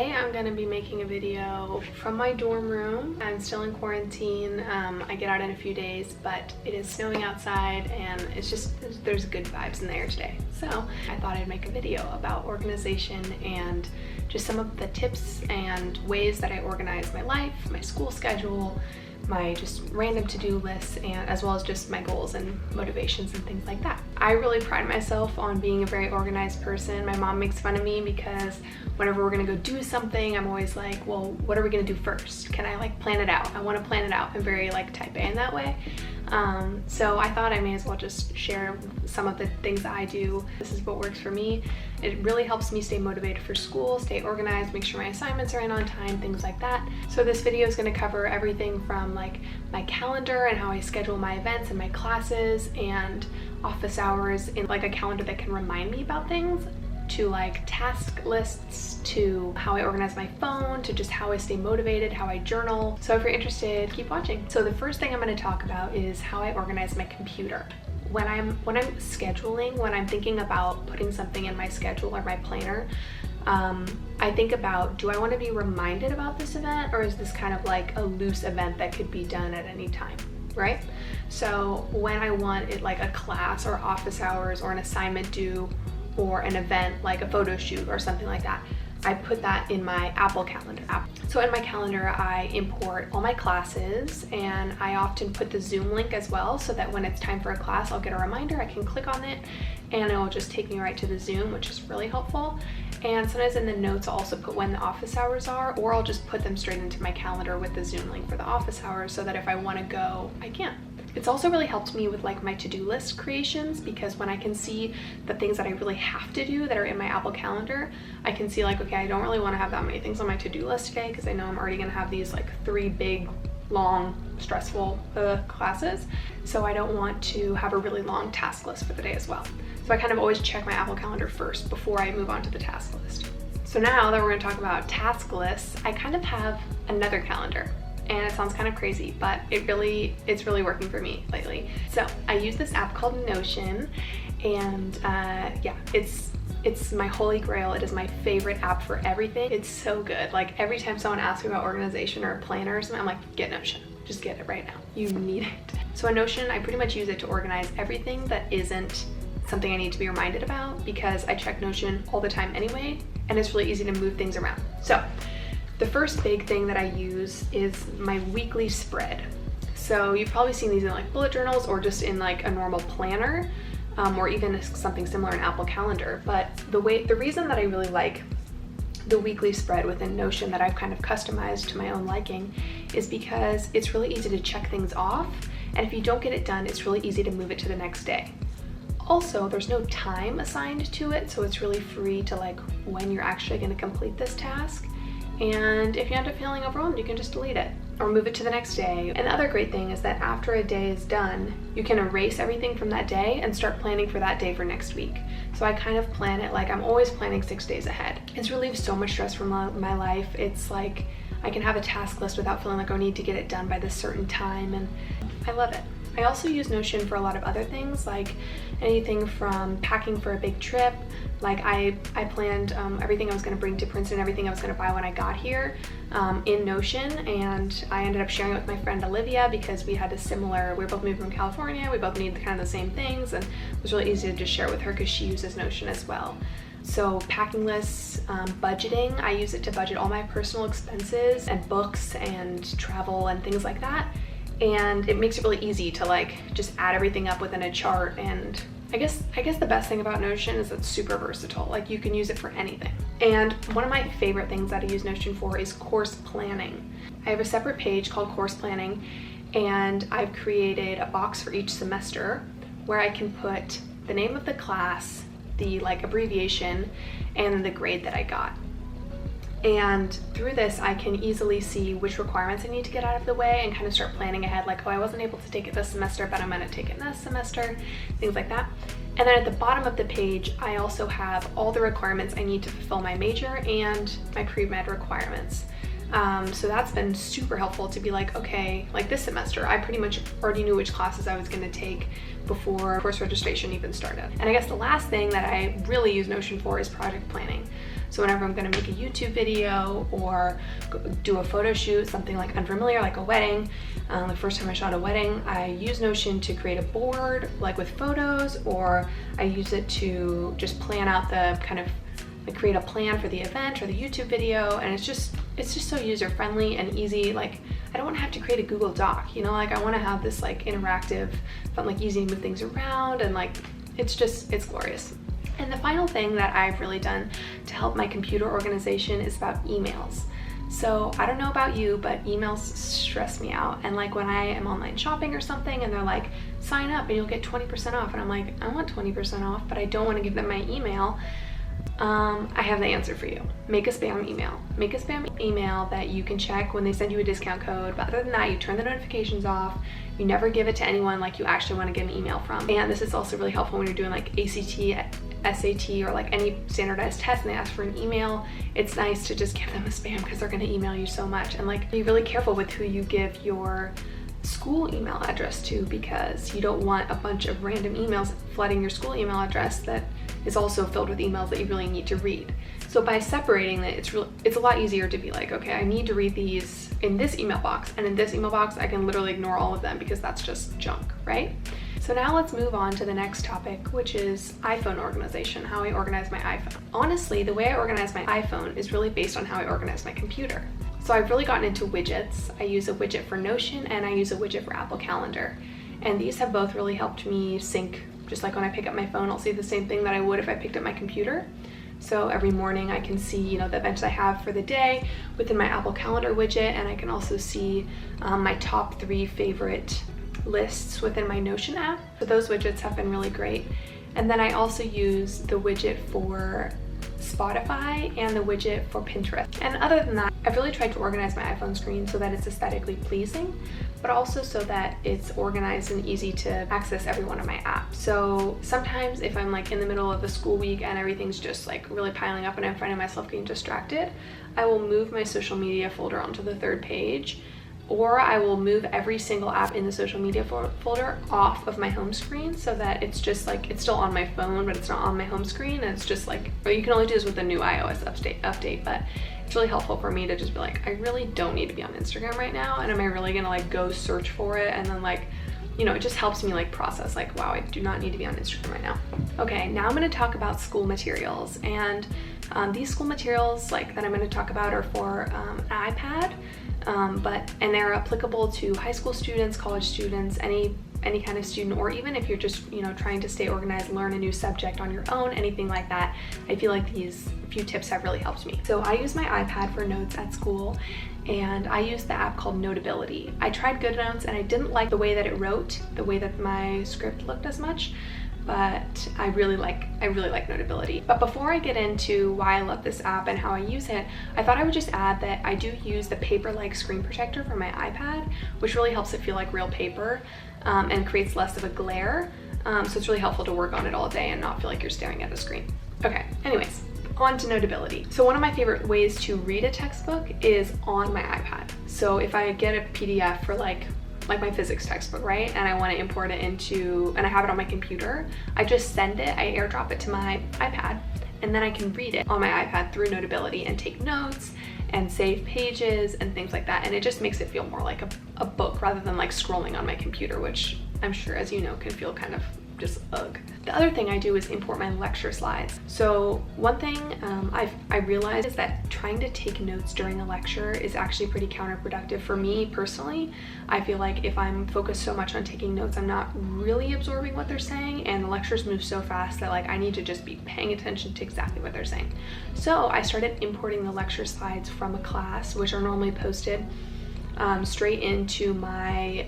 Today I'm going to be making a video from my dorm room. I'm still in quarantine. I get out in a few days, but it is snowing outside and it's just, there's good vibes in the air today. So I thought I'd make a video about organization and just some of the tips and ways that I organize my life, my school schedule, my just random to-do lists, and as well as just my goals and motivations and things like that. I really pride myself on being a very organized person. My mom makes fun of me because whenever we're gonna go do something, I'm always like, well, what are we gonna do first? Can I like plan it out? I wanna plan it out. I'm very like type A in that way. So I thought I may as well just share some of the things that I do. This is what works for me. It really helps me stay motivated for school, stay organized, make sure my assignments are in on time, things like that. So this video is going to cover everything from like my calendar and how I schedule my events and my classes and office hours in like a calendar that can remind me about things, to like task lists, to how I organize my phone, to just how I stay motivated, how I journal. So if you're interested, keep watching. So the first thing I'm going to talk about is how I organize my computer. When I'm scheduling, when I'm thinking about putting something in my schedule or my planner, I think about, do I want to be reminded about this event, or is this kind of like a loose event that could be done at any time, right? So when I want it like a class or office hours or an assignment due or an event like a photo shoot or something like that, I put that in my Apple Calendar app. So in my calendar, I import all my classes, and I often put the Zoom link as well, so that when it's time for a class, I'll get a reminder, I can click on it, and it will just take me right to the Zoom, which is really helpful. And sometimes in the notes, I'll also put when the office hours are, or I'll just put them straight into my calendar with the Zoom link for the office hours, so that if I want to go, I can. It's also really helped me with like my to-do list creations, because when I can see the things that I really have to do that are in my Apple Calendar, I can see like, okay, I don't really want to have that many things on my to-do list today because I know I'm already going to have these like 3 big, long, stressful classes. So I don't want to have a really long task list for the day as well. So I kind of always check my Apple Calendar first before I move on to the task list. So now that we're going to talk about task lists, I kind of have another calendar. And it sounds kind of crazy, but it's really working for me lately. So I use this app called Notion, and yeah, it's my holy grail. It is my favorite app for everything. It's so good. Like every time someone asks me about organization or a planner or something, I'm like, get Notion. Just get it right now. You need it. So in Notion, I pretty much use it to organize everything that isn't something I need to be reminded about, because I check Notion all the time anyway, and it's really easy to move things around. So the first big thing that I use is my weekly spread. So you've probably seen these in like bullet journals or just in like a normal planner, or even something similar in Apple Calendar. But the reason that I really like the weekly spread within Notion, that I've kind of customized to my own liking, is because it's really easy to check things off. And if you don't get it done, it's really easy to move it to the next day. Also, there's no time assigned to it, so it's really free to like when you're actually going to complete this task. And if you end up feeling overwhelmed, you can just delete it or move it to the next day. And the other great thing is that after a day is done, you can erase everything from that day and start planning for that day for next week. So I kind of plan it like I'm always planning 6 days ahead. It's relieved so much stress from my life. It's like I can have a task list without feeling like I need to get it done by this certain time, and I love it. I also use Notion for a lot of other things, like anything from packing for a big trip. Like I planned everything I was going to bring to Princeton, everything I was going to buy when I got here in Notion, and I ended up sharing it with my friend Olivia because we had we were both moving from California, we both need kind of the same things, and it was really easy to just share with her because she uses Notion as well. So packing lists, budgeting, I use it to budget all my personal expenses and books and travel and things like that. And it makes it really easy to like just add everything up within a chart. And I guess the best thing about Notion is it's super versatile. Like you can use it for anything. And one of my favorite things that I use Notion for is course planning. I have a separate page called course planning, and I've created a box for each semester where I can put the name of the class, the like abbreviation, and the grade that I got. And through this, I can easily see which requirements I need to get out of the way and kind of start planning ahead, like, oh, I wasn't able to take it this semester, but I'm going to take it next semester, things like that. And then at the bottom of the page, I also have all the requirements I need to fulfill my major and my pre-med requirements. So that's been super helpful to be like, okay, like this semester, I pretty much already knew which classes I was gonna take before course registration even started. And I guess the last thing that I really use Notion for is project planning. So whenever I'm gonna make a YouTube video or do a photo shoot, something like unfamiliar, like a wedding, the first time I shot a wedding, I use Notion to create a board like with photos, or I use it to just plan out the kind of like create a plan for the event or the YouTube video. And it's just so user-friendly and easy. Like I don't want to have to create a Google Doc, you know, like I want to have this like interactive, fun, like easy to move things around, and like it's glorious. And the final thing that I've really done to help my computer organization is about emails. So I don't know about you, but emails stress me out. And like when I am online shopping or something and they're like, sign up and you'll get 20% off. And I'm like, I want 20% off, but I don't want to give them my email. I have the answer for you. Make a spam email. Make a spam email that you can check when they send you a discount code. But other than that, you turn the notifications off. You never give it to anyone like you actually want to get an email from. And this is also really helpful when you're doing like ACT, SAT, or like any standardized test and they ask for an email. It's nice to just give them a spam because they're going to email you so much. And like be really careful with who you give your school email address to, because you don't want a bunch of random emails flooding your school email address that is also filled with emails that you really need to read. So by separating it, it's a lot easier to be like, okay, I need to read these in this email box, and in this email box I can literally ignore all of them because that's just junk, right? So now let's move on to the next topic, which is iPhone organization, how I organize my iPhone. Honestly, the way I organize my iPhone is really based on how I organize my computer. So I've really gotten into widgets. I use a widget for Notion and I use a widget for Apple Calendar. And these have both really helped me sync. Just like when I pick up my phone, I'll see the same thing that I would if I picked up my computer. So every morning I can see, you know, the events I have for the day within my Apple Calendar widget, and I can also see my top 3 favorite lists within my Notion app. So those widgets have been really great. And then I also use the widget for Spotify and the widget for Pinterest. And other than that, I've really tried to organize my iPhone screen so that it's aesthetically pleasing, but also so that it's organized and easy to access every one of my apps. So sometimes if I'm like in the middle of a school week and everything's just like really piling up and I'm finding myself getting distracted, I will move my social media folder onto the 3rd page, or I will move every single app in the social media folder off of my home screen so that it's just like, it's still on my phone, but it's not on my home screen. And it's just like, or you can only do this with the new iOS update, but it's really helpful for me to just be like, I really don't need to be on Instagram right now. And am I really gonna like go search for it? And then like, you know, it just helps me like process like, wow, I do not need to be on Instagram right now. Okay, now I'm gonna talk about school materials. And these school materials like that I'm gonna talk about are for an iPad. And they're applicable to high school students, college students, any kind of student, or even if you're just, you know, trying to stay organized, learn a new subject on your own, anything like that. I feel like these few tips have really helped me. So I use my iPad for notes at school, and I use the app called Notability. I tried GoodNotes and I didn't like the way that it wrote, the way that my script looked as much, but I really like Notability. But before I get into why I love this app and how I use it, I thought I would just add that I do use the Paperfeel Screen Protector for my iPad, which really helps it feel like real paper and creates less of a glare. So it's really helpful to work on it all day and not feel like you're staring at a screen. Okay, anyways, on to Notability. So one of my favorite ways to read a textbook is on my iPad. So if I get a PDF for like my physics textbook, right? And I want to import it into, and I have it on my computer, I just send it, I airdrop it to my iPad, and then I can read it on my iPad through Notability and take notes and save pages and things like that. And it just makes it feel more like a book rather than like scrolling on my computer, which I'm sure, as you know, can feel kind of just ugh. The other thing I do is import my lecture slides. So one thing I realized is that trying to take notes during a lecture is actually pretty counterproductive for me personally. I feel like if I'm focused so much on taking notes, I'm not really absorbing what they're saying, and the lectures move so fast that like I need to just be paying attention to exactly what they're saying. So I started importing the lecture slides from a class, which are normally posted straight into my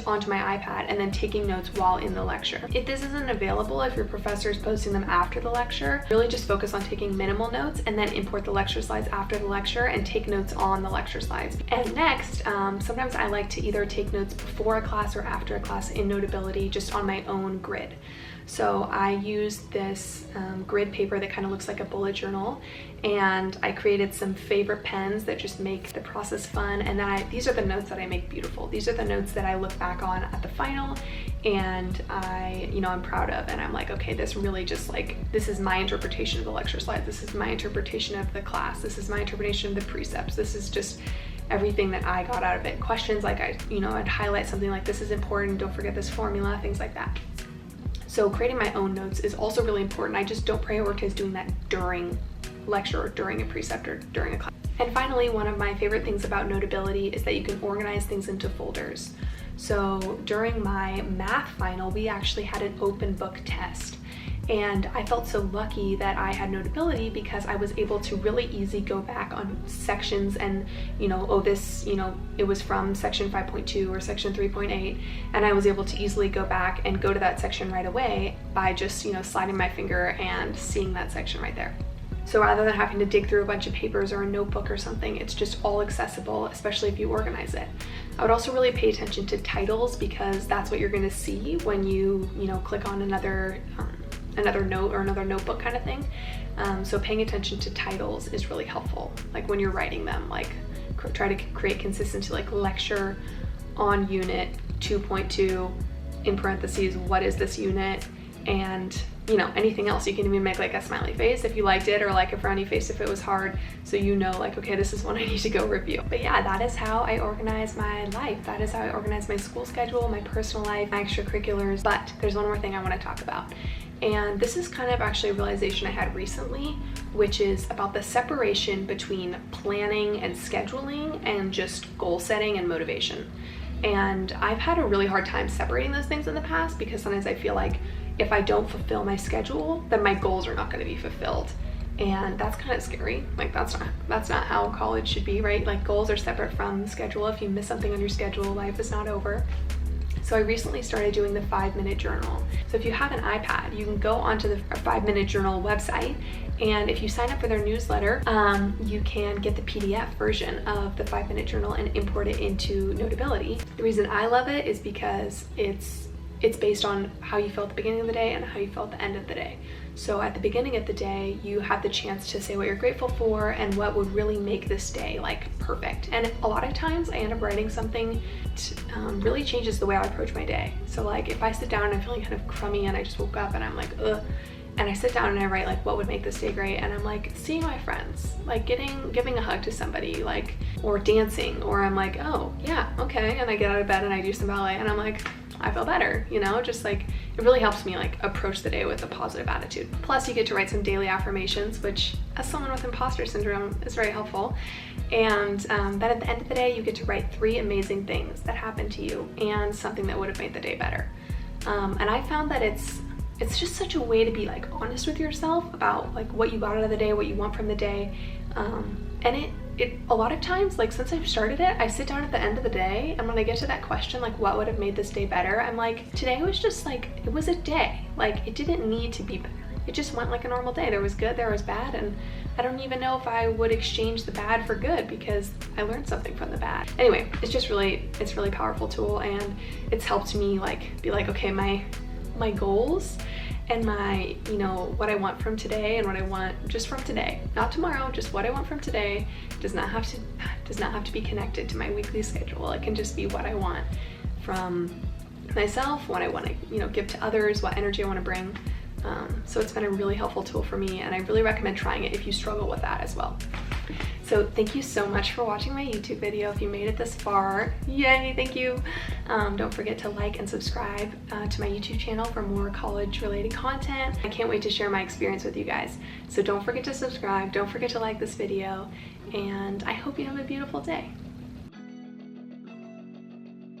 onto my iPad, and then taking notes while in the lecture. If this isn't available, if your professor is posting them after the lecture, really just focus on taking minimal notes and then import the lecture slides after the lecture and take notes on the lecture slides. And next, sometimes I like to either take notes before a class or after a class in Notability just on my own grid. So I used this grid paper that kind of looks like a bullet journal, and I created some favorite pens that just make the process fun. And then these are the notes that I make beautiful. These are the notes that I look back on at the final and I'm proud of, and I'm like, okay, this really just like, this is my interpretation of the lecture slides, this is my interpretation of the class, this is my interpretation of the precepts, this is just everything that I got out of it. Questions like I'd highlight something like, this is important, don't forget this formula, things like that. So creating my own notes is also really important. I just don't prioritize doing that during lecture or during a precept or during a class. And finally, one of my favorite things about Notability is that you can organize things into folders. So during my math final, we actually had an open book test. And I felt so lucky that I had Notability because I was able to really easily go back on sections and, it was from section 5.2 or section 3.8. And I was able to easily go back and go to that section right away by just, sliding my finger and seeing that section right there. So rather than having to dig through a bunch of papers or a notebook or something, it's just all accessible, especially if you organize it. I would also really pay attention to titles because that's what you're gonna see when you, click on another note or another notebook kind of thing. So paying attention to titles is really helpful. Like when you're writing them, like try to create consistency, like lecture on unit 2.2 in parentheses, what is this unit? And anything else. You can even make like a smiley face if you liked it, or like a frowny face if it was hard, so like, okay, this is one I need to go review. But yeah, that is how I organize my life. That is how I organize my school schedule, my personal life, my extracurriculars. But there's one more thing I want to talk about. And this is kind of actually a realization I had recently, which is about the separation between planning and scheduling and just goal setting and motivation. And I've had a really hard time separating those things in the past because sometimes I feel like if I don't fulfill my schedule, then my goals are not going to be fulfilled. And that's kind of scary. Like that's not how college should be, right? Like goals are separate from the schedule. If you miss something on your schedule, life is not over. So I recently started doing the 5-minute journal. So if you have an iPad, you can go onto the 5-minute journal website, and if you sign up for their newsletter, you can get the PDF version of the 5-minute journal and import it into Notability. The reason I love it is because it's based on how you feel at the beginning of the day and how you feel at the end of the day. So at the beginning of the day, you have the chance to say what you're grateful for and what would really make this day like perfect. And a lot of times I end up writing something that really changes the way I approach my day. So like if I sit down and I'm feeling kind of crummy and I just woke up and I'm like, ugh, and I sit down and I write like what would make this day great, and I'm like seeing my friends, like giving a hug to somebody, like, or dancing, or I'm like, oh yeah, okay, and I get out of bed and I do some ballet and I'm like, I feel better, just like it really helps me like approach the day with a positive attitude. Plus you get to write some daily affirmations, which as someone with imposter syndrome is very helpful. And then at the end of the day, you get to write 3 amazing things that happened to you and something that would have made the day better. And I found that it's just such a way to be like honest with yourself about like what you got out of the day, what you want from the day. And it a lot of times, like since I've started it, I sit down at the end of the day, and when I get to that question, like what would have made this day better, I'm like, today was just like, it was a day. Like it didn't need to be better. It just went like a normal day. There was good, there was bad, and I don't even know if I would exchange the bad for good because I learned something from the bad. Anyway, it's really powerful tool, and it's helped me like be like, okay, my goals and my, what I want from today and what I want just from today, not tomorrow, just what I want from today does not have to be connected to my weekly schedule. It can just be what I want from myself, what I want to, give to others, what energy I want to bring. So it's been a really helpful tool for me, and I really recommend trying it if you struggle with that as well. So thank you so much for watching my YouTube video. If you made it this far, yay, thank you. Don't forget to like and subscribe to my YouTube channel for more college related content. I can't wait to share my experience with you guys. So don't forget to subscribe, don't forget to like this video, and I hope you have a beautiful day.